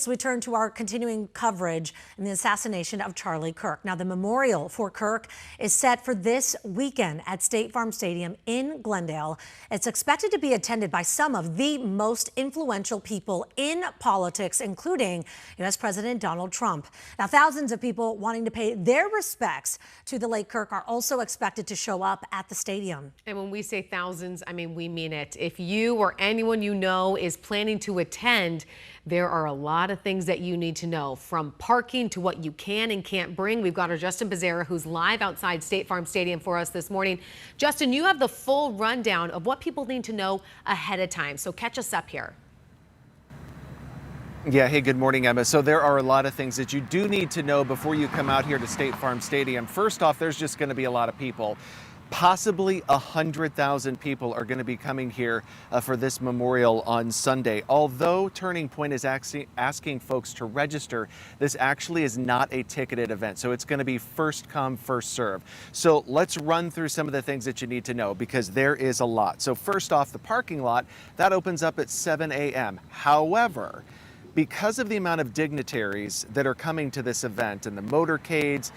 We turn to our continuing coverage in the assassination of Charlie Kirk. Now, the memorial for Kirk is set for this weekend at State Farm Stadium in Glendale. It's expected to be attended by some of the most influential people in politics, including U.S. President Donald Trump. Now, thousands of people wanting to pay their respects to the late Kirk are also expected to show up at the stadium. And when we say thousands, I mean, we mean it. If you or anyone you know is planning to attend, there are a lot of things that you need to know, from parking to what you can and can't bring. We've got our Justin Pizzera, who's live outside State Farm Stadium for us this morning. Justin, you have the full rundown of what people need to know ahead of time, so catch us up here. Yeah, hey, good morning, Emma. So there are a lot of things that you do need to know before you come out here to State Farm Stadium. First off, there's just going to be a lot of people. Possibly 100,000 people are going to be coming here for this memorial on Sunday. Although Turning Point is asking folks to register, this actually is not a ticketed event. So it's going to be first come, first serve. So let's run through some of the things that you need to know, because there is a lot. So first off, the parking lot, that opens up at 7 a.m. However, because of the amount of dignitaries that are coming to this event and the motorcades,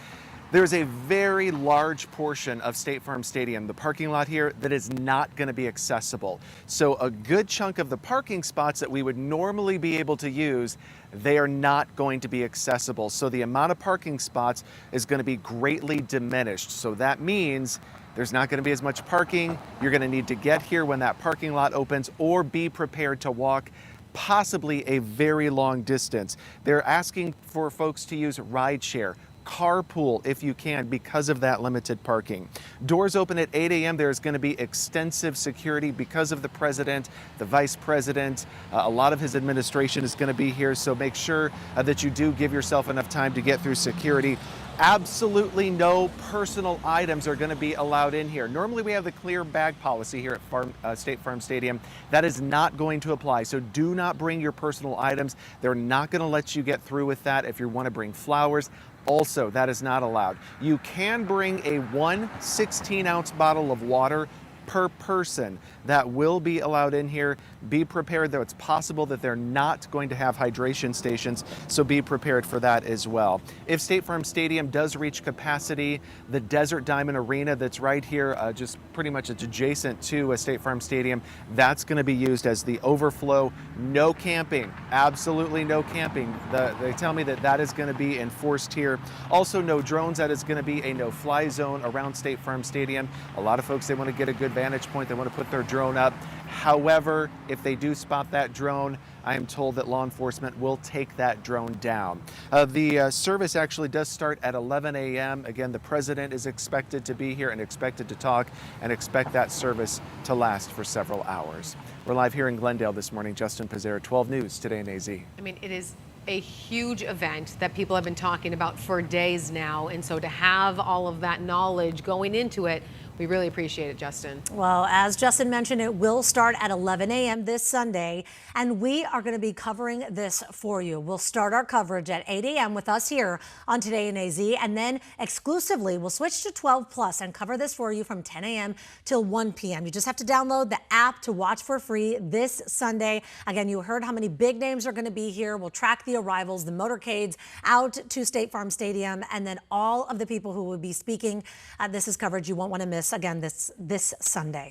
there's a very large portion of State Farm Stadium, the parking lot here, that is not going to be accessible. So a good chunk of the parking spots that we would normally be able to use, they are not going to be accessible. So the amount of parking spots is going to be greatly diminished. So that means there's not going to be as much parking. You're going to need to get here when that parking lot opens, or be prepared to walk possibly a very long distance. They're asking for folks to use rideshare, carpool if you can, because of that limited parking. Doors open at 8 a.m. There's going to be extensive security because of the president, the vice president. A lot of his administration is going to be here, so make sure that you do give yourself enough time to get through security. Absolutely no personal items are going to be allowed in here. Normally we have the clear bag policy here at State Farm Stadium. That is not going to apply, so do not bring your personal items. They're not going to let you get through with that. If you want to bring flowers, also, that is not allowed. You can bring a 1 16-ounce bottle of water per person. That will be allowed in here. Be prepared, though. It's possible that they're not going to have hydration stations, so be prepared for that as well. If State Farm Stadium does reach capacity, the Desert Diamond Arena that's right here, just pretty much it's adjacent to State Farm Stadium, that's going to be used as the overflow. No camping, absolutely no camping. They tell me that that is going to be enforced here. Also, no drones. That is going to be a no-fly zone around State Farm Stadium. A lot of folks, they want to get a good vantage point. They want to put their drone up. However, if they do spot that drone, I am told that law enforcement will take that drone down. The service actually does start at 11 a.m. Again, the president is expected to be here and expected to talk, and expect that service to last for several hours. We're live here in Glendale this morning. Justin Pizzera, 12 News, Today in AZ. I mean, it is a huge event that people have been talking about for days now. And so to have all of that knowledge going into it, we really appreciate it, Justin. Well, as Justin mentioned, it will start at 11 a.m. this Sunday, and we are going to be covering this for you. We'll start our coverage at 8 a.m. with us here on Today in AZ, and then exclusively we'll switch to 12 Plus and cover this for you from 10 a.m. till 1 p.m. You just have to download the app to watch for free this Sunday. Again, you heard how many big names are going to be here. We'll track the arrivals, the motorcades out to State Farm Stadium, and then all of the people who will be speaking. This is coverage you won't want to miss again this Sunday.